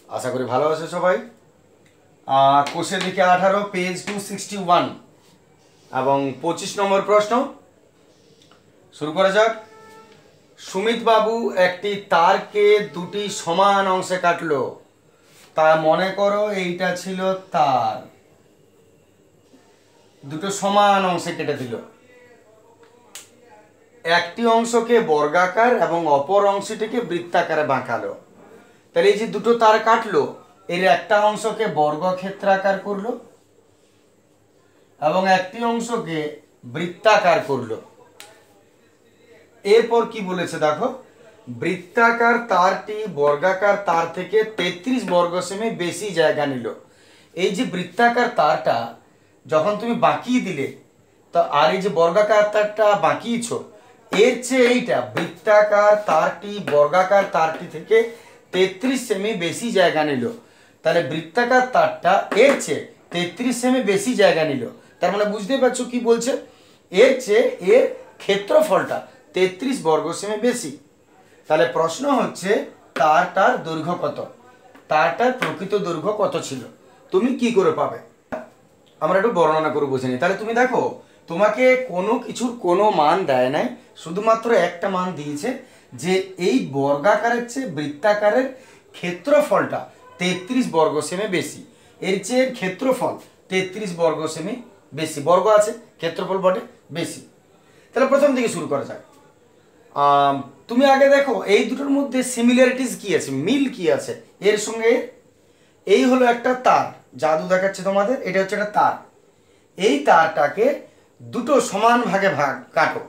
আশা করি ভালো আছে সবাই। কোষের দিকে 18 পেজ 261 এবং 25 নম্বর প্রশ্ন শুরু করা যাক। সুমিত বাবু একটি তারকে দুটি সমান অংশে কাটলো। তা মনে করো এইটা ছিল তার, দুটো সমান অংশে কেটে দিল। একটি অংশকে বর্গাকার এবং অপর অংশটিকে বৃত্তাকারে বাঁকালো। তাহলে এই যে দুটো তার কাটলো, এর একটা অংশকে বর্গক্ষেত্রাকার করলো এবং একটি অংশকে বৃত্তাকার করলো। এরপর কি বলেছে দেখো, বৃত্তাকার তারটি বর্গাকার তার থেকে 33 বর্গ সেমি বেশি জায়গা নিল। এই যে বৃত্তাকার তারটা যখন তুমি বাঁকিয়ে দিলে, তো আর এই যে বর্গাকার তারটা বাঁকিয়েছ, এর চেয়ে এইটা বৃত্তাকার তারটি বর্গাকার তারটি থেকে 33 সেমি বেশি জায়গা নিল। তাহলে বৃত্তাকার তারটা এর চেয়ে 33 সেমি বেশি জায়গা নিল। তার মানে বুঝতেই পারছো কি বলছে, এর চেয়ে এর ক্ষেত্রফলটা 33 বর্গ সেমি বেশি। তাহলে প্রশ্ন হচ্ছে তারটার দৈর্ঘ্য কত, তারটার প্রকৃত দৈর্ঘ্য কত ছিল, তুমি কি করে পাবে? আমরা একটু বর্ণনা করে বুঝে নিই। তাহলে তুমি দেখো, তোমাকে কোনো কিছুর কোনো মান দেয় নাই, শুধুমাত্র একটা মান দিয়েছে যে এই বর্গাকারের চেয়ে বৃত্তাকারের ক্ষেত্রফলটা 33 বর্গ সেমি বেশি। এর চেয়ে ক্ষেত্রফল 33 বর্গ সেমি বেশি, বর্গ আছে ক্ষেত্রফল বটে বেশি। তাহলে প্রথম থেকে শুরু করা যাক। তুমি আগে দেখো এই দুটোর মধ্যে সিমিলারিটিস কি আছে, মিল কি আছে এর সঙ্গে। এই হলো একটা তার, জাদু দেখাচ্ছে তোমাদের, এটা হচ্ছে একটা তার। এই তারটাকে দুটো সমান ভাগে কাটো,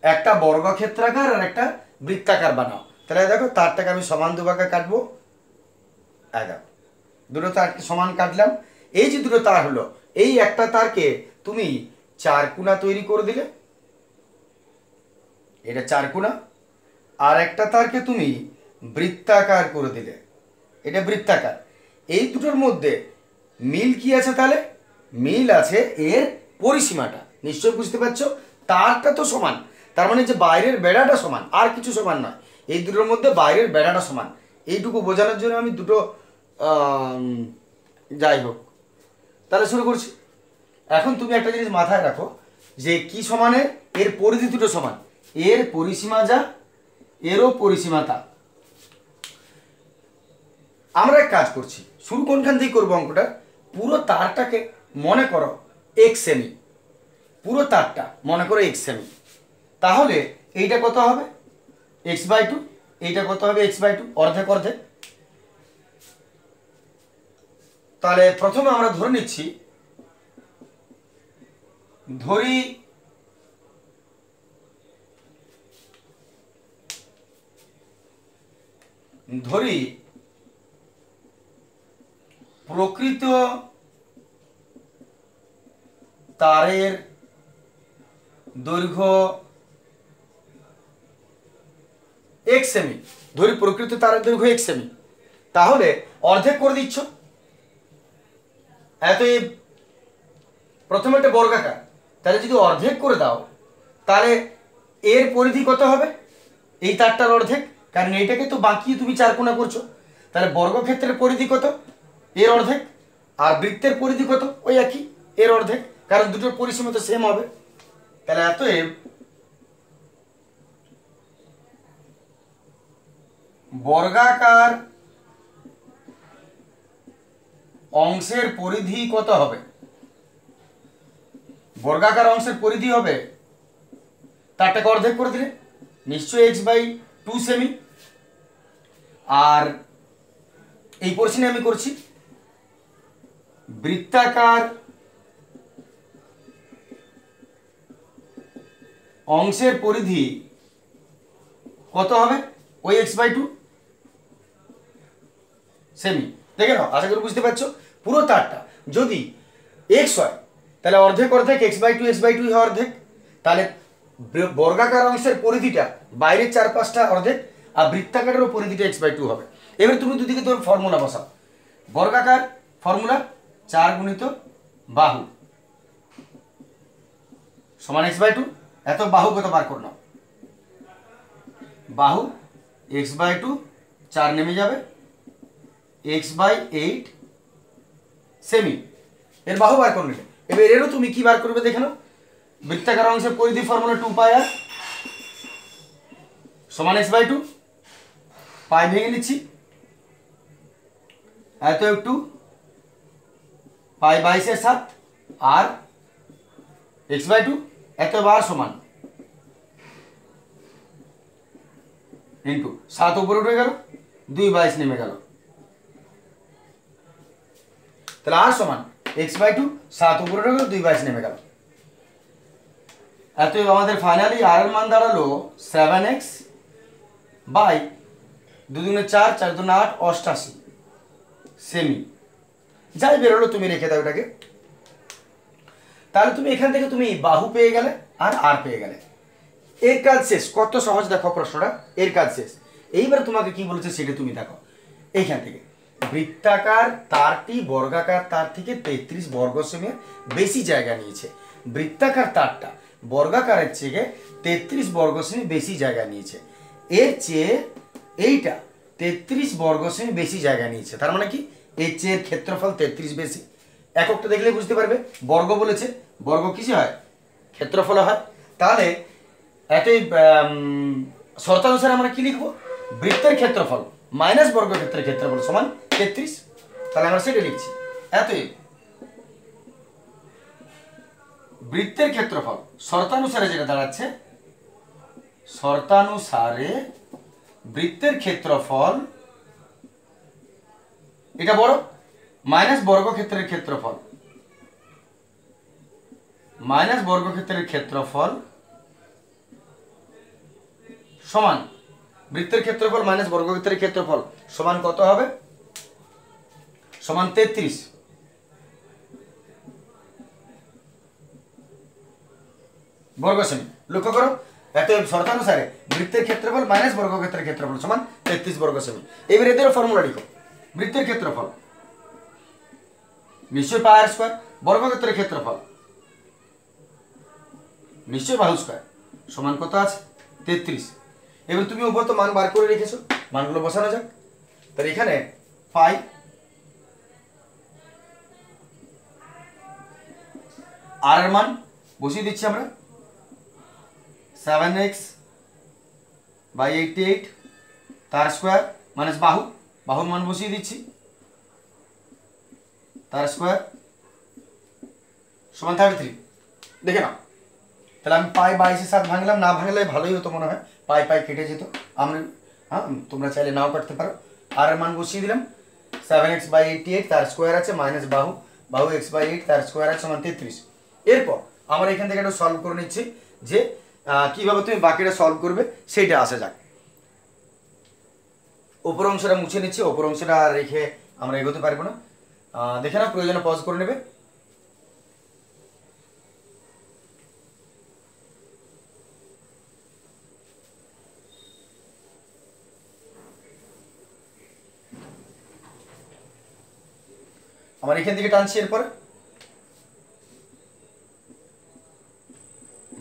একটা বর্গক্ষেত্রাকার আর একটা বৃত্তাকার বানাও। তাহলে দেখো তারটাকে আমি সমান দুভাগে কাটবো। দুটো তারকে সমান কাটলাম। এই যে দুটো তার হলো, এই একটা তারকে তুমি চার কোণা তৈরি করে দিলে, এটা চার কোণা। আর একটা তারকে তুমি বৃত্তাকার করে দিলে, এটা বৃত্তাকার। এই দুটোর মধ্যে মিল কি আছে? তাহলে মিল আছে এর পরিসীমাটা। নিশ্চয় বুঝতে পারছো, তারটা তো সমান, তার মানে যে বাইরের বেড়াটা সমান, আর কিছু সমান নয়। এই দুটোর মধ্যে বাইরের বেড়াটা সমান, এইটুকু বোঝানোর জন্য আমি দুটো যাই হোক। তাহলে শুরু করছি। এখন তুমি একটা জিনিস মাথায় রাখো যে কি সমানে, এর পরিধি দুটো সমান, এর পরিসীমা যা এরও পরিসীমা তা। আমরা এক কাজ করছি, শুরু কোনখান থেকে করবো অঙ্কটা, পুরো তারটাকে মনে করো এক সেমি, পুরো তারটা মনে করো এক সেমি। তাহলে এইটা কত হবে x/2, এইটা কত হবে x/2, অর্ধেক অর্ধেক। তাহলে প্রথমে আমরা ধরে নিচ্ছি, ধরি প্রকৃত তারের দৈর্ঘ্য এক সেমি, ধরি প্রকৃত তারের দৈর্ঘ্য এক সেমি। তাহলে অর্ধেক করে দিচ্ছ, এত প্রথমে একটা বর্গাকার, তাহলে যদি অর্ধেক করে দাও তাহলে এর পরিধি কত হবে, এই তারটার অর্ধেক, কারণ এইটাকে তো বাঁকিয়ে তুমি চার কোণা করছো। তাহলে বর্গক্ষেত্রের পরিধি কত, এর অর্ধেক। আর বৃত্তের পরিধি কত, ওই একই, এর অর্ধেক, কারণ দুটোর পরিসীমা তো সেম হবে। তাহলে অতএব বর্গাকার অংশের পরিধি কত হবে, বর্গাকার অংশের পরিধি হবে, তারটাকে অর্ধেক করে দিলে নিশ্চয়ই x/2 সেমি। আর এই পোর্শনে আমি করছি বৃত্তাকার অংশের পরিধি কত হবে, ওই x/2 সেমি। দেখে নাও, আশা করি বুঝতে পারছো। পুরো তারটা যদি x হয় তাহলে অর্ধেক অর্ধেক, x/2 হয় অর্ধেক। তাহলে বর্গাকার অংশের পরিধিটা বাইরের চারপাশটা অর্ধেক, আর বৃত্তাকারেরও পরিধিটা x/2 হবে। এবার তুমি দুদিকে তোর ফর্মুলা বসাও। বর্গাকার ফর্মুলা 4 গুণিত বাহু সমান x/2। এত বাহু কত বার করে নাও, বাহু x/2, 4 নেমে যাবে, x/8 সেমি, এর বাহু বার করে নিলে। এবার এরও তুমি কি বার করবে দেখে নাও। বৃত্তাকার অংশের পরিধি ফর্মুলা 2πr সমান x/2, পাই ভেঙে নিচ্ছি, এত একটু পাই 22/7 আর x/2 এত বার সমান ইন্টু 7 উপরে উঠে গেল, 2/22 নেমে গেল, তাহলে আর সমান x/2 7 উপরে উঠে গেল, 2/22 নেমে গেল। এত আমাদের ফাইনালি আর এর মান দাঁড়ালো 7x বাই 2 দুগুণে 4, 4 দুগুণে 8, 88 সেমি। যাই বেরোলো তুমি রেখে দাও এটাকে। তাহলে তুমি এখান থেকে তুমি বাহু পেয়ে গেলে আর আর পেয়ে গেলে। এর কাজ শেষ। কত সহজ দেখো প্রশ্নটা, এর কাজ শেষ। এইবার তোমাকে কি বলেছে সেটা তুমি দেখো। এইখান থেকে বৃত্তাকার তারটি বর্গাকার তার থেকে 33 বর্গ সেমি বেশি জায়গা নিয়েছে। বৃত্তাকার তারটা বর্গাকারের চেয়ে 33 বর্গ সেমি বেশি জায়গা নিয়েছে। এর চেয়ে এইটা 33 বর্গ সেমি বেশি জায়গা নিয়েছে। তার মানে কি এর চেয়ে ক্ষেত্রফল 33 বেশি। এককটা দেখলে বুঝতে পারবে, বর্গ বলেছে, বর্গ কিসে হয়? ক্ষেত্রফল হয়। তাহলে একই শর্তানুসারে আমরা কি লিখবো? বৃত্তের ক্ষেত্রফল মাইনাস বর্গক্ষেত্রের ক্ষেত্রফল সমান 33। তাহলে আমরা সেটা লিখছি। এতই বৃত্তের ক্ষেত্রফল শর্তানুসারে যেটা দাঁড়াচ্ছে, শর্তানুসারে বৃত্তের ক্ষেত্রফল এটা বড় মাইনাস বর্গক্ষেত্রের ক্ষেত্রফল, মাইনাস বর্গক্ষেত্রের ক্ষেত্রফল সমান বৃত্তের ক্ষেত্রফল মাইনাস বর্গক্ষেত্রের ক্ষেত্রফল সমান কত হবে? সমান 33 বর্গ সেমি। লক্ষ্য করো, এত শর্তানুসারে বৃত্তের ক্ষেত্রফল মাইনাস বর্গক্ষেত্রের ক্ষেত্রফল সমান 33 বর্গ সেমি। এবার এদেরও ফর্মুলা লিখো। বৃত্তের ক্ষেত্রফল নিশ্চয়ই পাই আর স্কয়ার, বর্গক্ষেত্রের ক্ষেত্রফল নিশ্চয়ই বাহু স্কয়ার সমান কত আছে? 33। এবার তুমি উপর তো মান বার করে রেখেছো, মানগুলো বসানো যাক। তাহলে এখানে পাই আর এর মান বসিয়ে দিচ্ছি আমরা 7x বাই 88 তার স্কোয়ার মাইনাস বাহু, বাহুর মান বসিয়ে দিচ্ছি তার স্কোয়ার সমান 33। দেখে নাও, তাহলে আমি পাই 22/7 ভাঙলাম, না ভাঙলে ভালোই হতো মনে হয়, পাই পাই কেটে যেত। আমরা তোমরা চাইলে নাও কাটতে পারো। আর এর মান বসিয়ে দিলাম 7x বাই 88 তার স্কোয়ার আছে মাইনাস বাহু, বাহু x/8 তার স্কোয়ার আছে সমান 33। এরপর আমরা এখান থেকে একটু সলভ করে নিচ্ছি যে কিভাবে তুমি বাকিটা সলভ করবে সেইটা আসা যাক। উপর অংশটা মুছে নিচ্ছি, উপর অংশটা রেখে আমরা এগোতে পারবো না। দেখে না, প্রয়োজনে পজ করে নেবে। আমার এখান থেকে টানছি, এরপর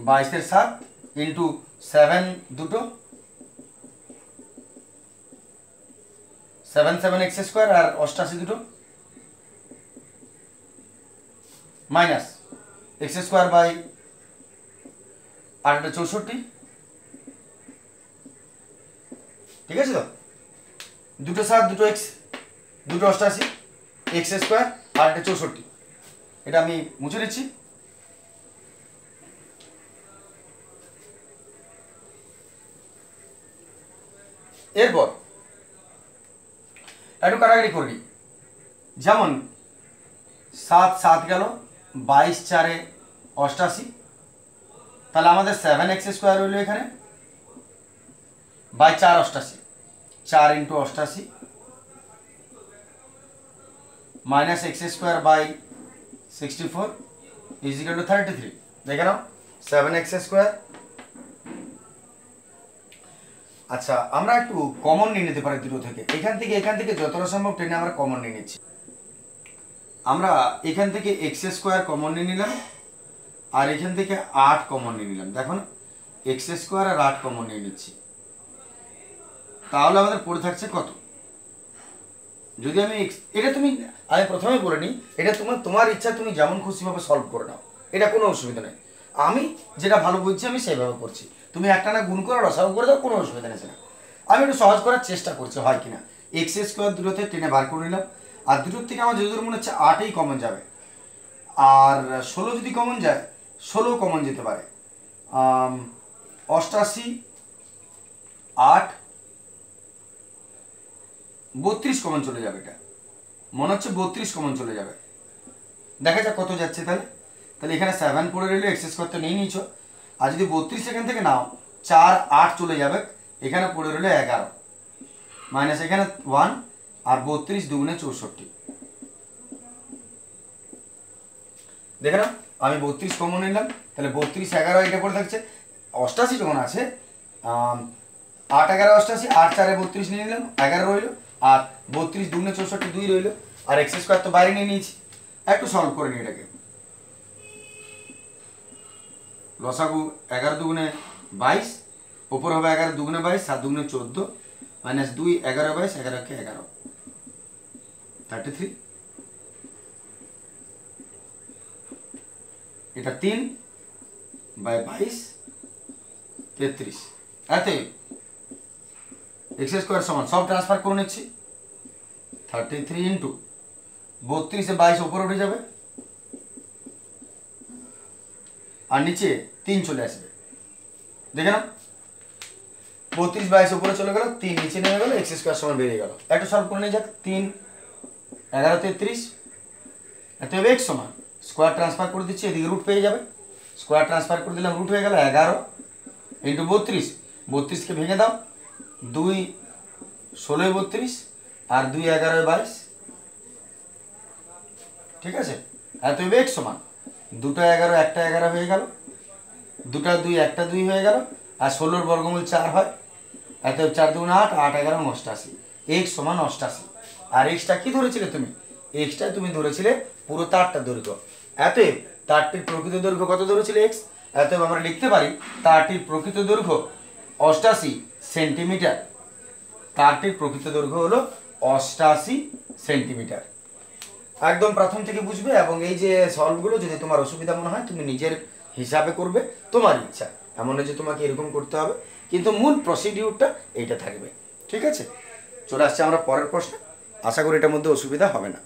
22/7 ইন্টু 7 দুটো 7x² আর 88 দুটো মাইনাস x² বাই 8 64। ঠিক আছে তো, দুটো 7 দুটো x দুটো 88 x² আর 64। এটা আমি মুছে দিচ্ছি। এরপর একটু কাটাকাটি করি, যেমন 7 7 গেল, 22 4 88, তাহলে আমাদের 7x² হইল এখানে by 4 88, 4 into 88 minus x² by 64 is equal to 33। দেখে নাও 7x²। আচ্ছা, আমরা একটু কমন নিয়ে নিতে পারি দুটো থেকে। এখান থেকে যতটা সম্ভব টেনে আমরা কমন নিয়ে নিচ্ছি। আমরা এখান থেকে x² কমন নিয়ে নিলাম আর এখান থেকে 8 কমন নিয়ে নিলাম। দেখো না, x² আর 8 কমন নিয়ে নিচ্ছি, তাহলে আমাদের পড়ে থাকছে কত? যদি আমি এটা আমি প্রথমেই বলে নিই, এটা তোমার ইচ্ছা, তুমি যেমন খুশিভাবে সলভ করে নাও, এটা কোনো অসুবিধা নেই। আমি যেটা ভালো বুঝছি আমি সেইভাবে করছি, তুমি একটা না গুণ করে রসাগু করে দাও, কোনো অসুবিধা নেই সেটা। আমি একটু সহজ করার চেষ্টা করছি, হয় কিনা। এক্স স্কোয়ার দুটোতে টেনে বার করে নিলাম, আর দুটোর থেকে আমার যতদূর মনে হচ্ছে 8ই কমন যাবে, আর 16 যদি কমন যায়, 16 কমন যেতে পারে। 88, 8, 32 কমন চলে যাবে, এটা মনে হচ্ছে 32 কমন চলে যাবে। দেখা যাক কত যাচ্ছে তাহলে। তাহলে এখানে 7 পড়ে রইলো, এক্স স্কোয়ার তো নিয়ে নিচ্ছ, আর যদি 32 এখান থেকে নাও 4, 8 চলে যাবে, এখানে পড়ে রইলো 11 মাইনাস এখানে 1, আর 32 দুগুণে 64। দেখে নাও, আমি 32 কমন নিলাম, তাহলে 32, 11 এটা পড়ে থাকছে। 88 যখন আছে, 8, 11, 88, 8, 4, 32 নিয়ে নিলাম, 11 রইলো, আর 32 দুগুণে 64, 2 রইলো, আর এক্স স্কোয়ার তো বাইরে নিয়ে নিয়েছি। একটু সলভ করে নিই এটাকে। লসাগু 11 দুগুণে 22, ওপর হবে 11 দুগুণে 22, 7 দুগুণে 14, মাইনাস 2, 11, 22, 11 কে 11, 33। এটা 3/22, 33। এতে এক্স স্কোয়ার সমান সব ট্রান্সফার করে নিচ্ছি, 33 ইন্টু 32 22 ওপরে উঠে যাবে, আর নিচে 3 চলে আসবে। দেখে নাও, 32 22 উপরে চলে গেল, 3 নিচে নেমে গেল, এক্স স্কোয়ার সমান বেরিয়ে গেল। একটু সলভ করে নিয়ে যাক। 3, 11, 33, এত হবে এক্স সমান, স্কোয়ার ট্রান্সফার করে দিচ্ছি, এদিকে রুট পেয়ে যাবে, স্কোয়ার ট্রান্সফার করে দিলাম, রুট হয়ে গেল 11 ইন্টু 32, 32কে ভেঙে দাও, 2 16 32, আর 2 11 22, ঠিক আছে। এত হবে এক্স সমান, 2টা 11 একটা 11 হয়ে গেল, 2টা 2 একটা 2 হয়ে গেল, আর 16 বর্গমূল 4 হয়, এত 4 2 8, 8 11 88, এক্স সমান 88। আর এক্সটা কি ধরেছিলে তুমি? এক্সটা তুমি ধরেছিলে পুরো তারটা দৈর্ঘ্য। এতএব তারটির প্রকৃত দৈর্ঘ্য কত ধরেছিলে? এক্স। এতএব আমরা লিখতে পারি তারটির প্রকৃত দৈর্ঘ্য 88 সেন্টিমিটার। তারটির প্রকৃত দৈর্ঘ্য হলো 88 সেন্টিমিটার। একদম প্রথম থেকে বুঝবে, এবং এই যে সলভগুলো যদি তোমার অসুবিধা মনে হয় তুমি নিজের হিসাবে করবে, তোমার ইচ্ছা, এমন নয় যে তোমাকে এরকম করতে হবে, কিন্তু মূল প্রসিডিউরটা এইটা থাকবে। ঠিক আছে, চলে আসছে আমরা পরের প্রশ্ন। আশা করি এটার মধ্যে অসুবিধা হবে না।